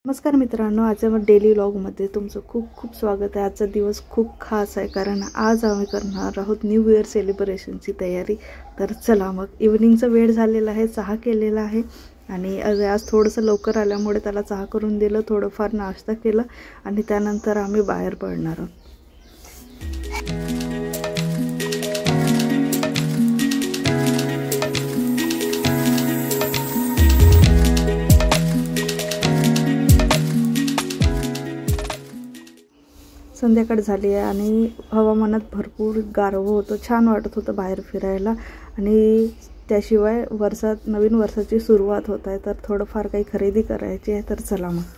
नमस्कार मित्रांनो, आजच्या डेली व्लॉगमध्ये तुमचं खूप खूप स्वागत आहे। आजचा दिवस खूप खास आहे कारण आज आम्ही करणार आहोत न्यू इयर सेलिब्रेशनची तयारी। तर चला मग, इव्हनिंगचा वेळ झालेला आहे, चहा केलेला आहे आणि आज थोडंसं लवकर आल्यामुळे त्याला चहा करून दिलं, थोडंफार नाश्ता केला आणि त्यानंतर आम्ही बाहेर पडणार आहोत। संध्याकाळ झाली आहे आणि हवामानात भरपूर गारवा होतं, छान वाटत होतं बाहेर फिरायला आणि त्याशिवाय नवीन वर्षाची सुरुवात होत आहे, तर थोडंफार काही खरेदी करायची आहे। तर चला मग।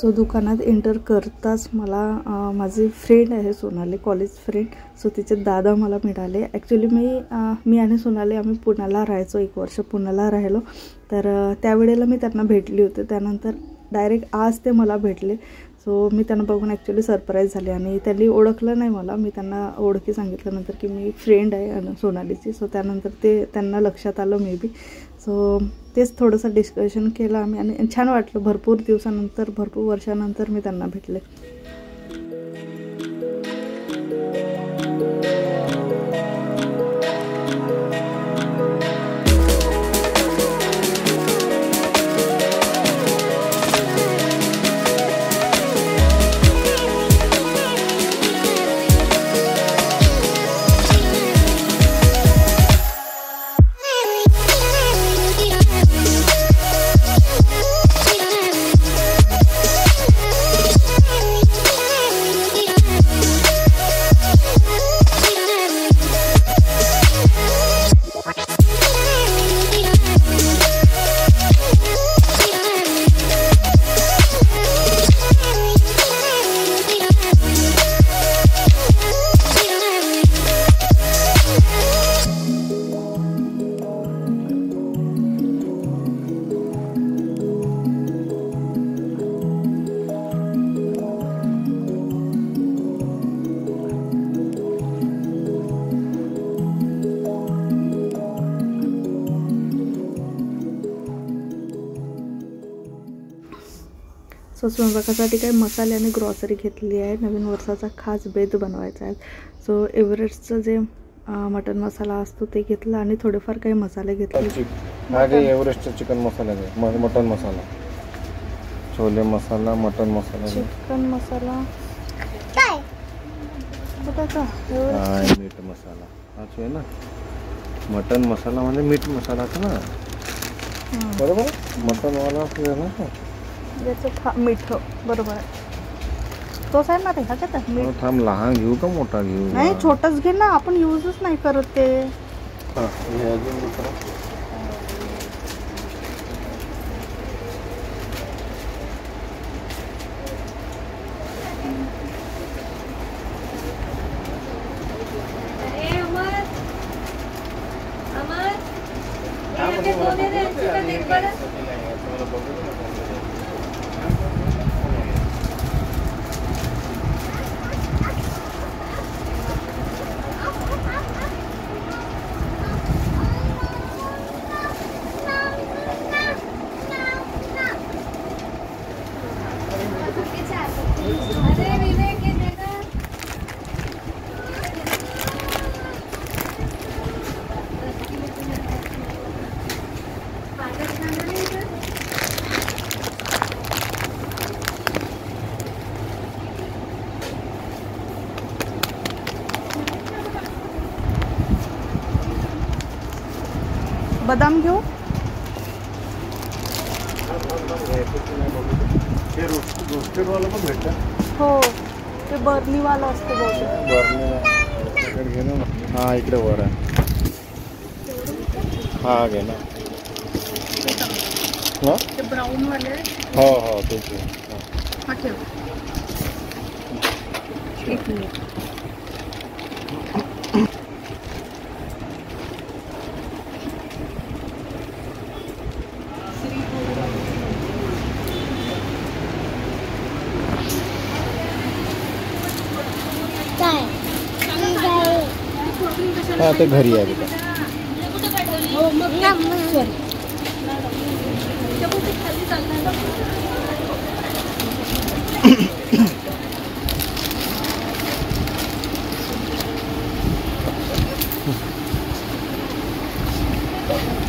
सो दुकानात एंटर करताच मला माझी फ्रेंड आहे सोनाली, कॉलेज फ्रेंड, सो तिचे दादा मला मिळाले। ॲक्च्युली मी आणि सोनाली आम्ही पुण्याला राहायचो, 1 वर्ष पुण्याला राहिलो, तर त्यावेळेला मी त्यांना भेटली होते। त्यानंतर डायरेक्ट आज ते मला भेटले। सो मी त्यांना बघून ॲक्च्युली सरप्राईज झाले आणि त्यांनी ओळखलं नाही मला। मी त्यांना ओळखी सांगितल्यानंतर की मी फ्रेंड आहे सोनालीची, सो त्यानंतर त्यांना लक्षात आलं मे बी। सो तेच थोडंसं डिस्कशन केलं आम्ही आणि छान वाटलं, भरपूर दिवसानंतर, भरपूर वर्षानंतर मी त्यांना भेटले। सो स्वयंपाकासाठी काही मसाले आणि ग्रॉसरी घेतली आहे। नवीन वर्षाचा खास बेत बनवायचा आहे। सो एव्हरेस्टचं जे मटन मसाला असतो ते घेतला आणि थोडेफार काही मसाले घेतले। माझे एव्हरेस्टचा चिकन मसाला आहे, मटन मसाला, छोले मसाला, मटन मसाला, चिकन मसाला काय होता, मीठ मसाला हाच आहे ना, मटन मसाला म्हणजे मीठ मसाला ना, बरोबर, मटन वाला असतो ना त्याचं मीठ, बरोबर आहे, तोच आहे ना रे। हा मीठ थांब, लहान घेऊ का मोठा घेऊ? नाही, छोटाच घे ना, आपण यूजच नाही करत ते। बदाम घेऊ. रोस्टेडवाला पण भेटतं. हो ते बर्नीवाला असते बहुतेक. बर्नी घे ना. हा इकडे वर आहे. हा घे ना. ते ब्राऊन वाले. हो हो तेच. हा ठेव. एक मिनिट. हा ते घरी आहे बेटा.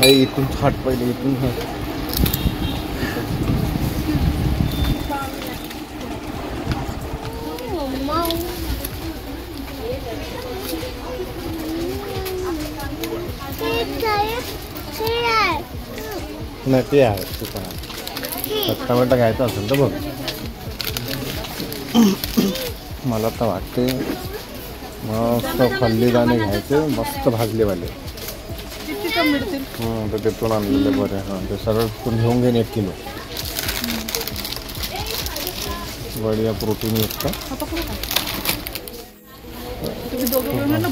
इथून हाट पहिले इथून हाट. नाही ते आहे तुझा. टमाटा घ्यायचा असेल तर बघ. मला तर वाटते मस्त फल्लीदाणे घ्यायचे मस्त भाजलेवाले. तर तिथून आणलेले बरे. हां ते सरळ तिथून घेऊन घेईन 1 किलो. बढिया प्रोटीन युक्त.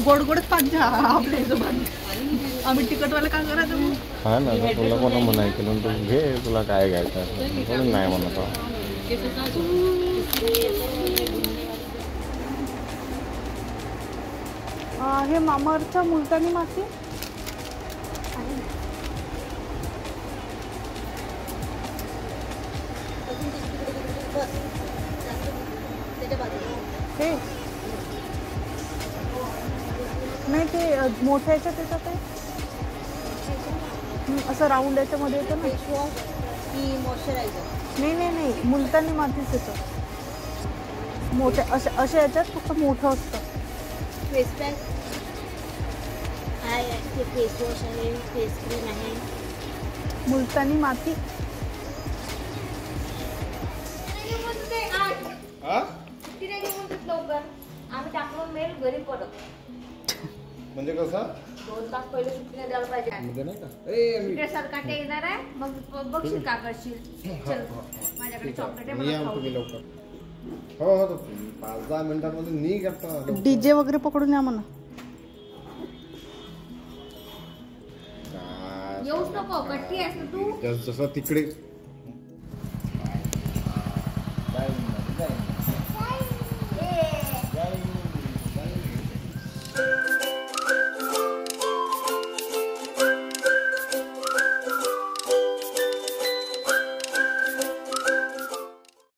गोड गोडच पाहिजे आपल्या हिशोबाने. आम्ही तिकटवाला काय करायचं. हा ना तुला कोणा मनाई केलं तू घे. तुला काय घ्यायचं कोणी नाही म्हणत. हे मामाअर्थचा मुलतानी माती. हे नाही ते मोठ्या याच्यात येतं ते असं राऊंड याच्यामध्ये येतं ना. नाही नाही नाही मुलतानी मातीच येतं मोठ्या अशा याच्यात फक्त मोठं असतं. फेस पॅक आहे, फेस वॉश आहे, फेस क्रीम आहे. मुलतानी माती. आम्ही टाकून मेल घरी परत. म्हणजे कसं 2 तास पहिले सुट्टीने द्यायला पाहिजे. म्हणजे नाही का सरकारच्या येणार आहे मग बघशील का करशील. चल माझ्याकडे चॉकलेट आहे मला खाऊ. लवकर. हो हो 5-10 मिनिटांमध्ये निघ आता. डीजे वगैरे पकडून या म्हणा. येऊच नको कट्टी आहेस ना तू. जसं तिकडे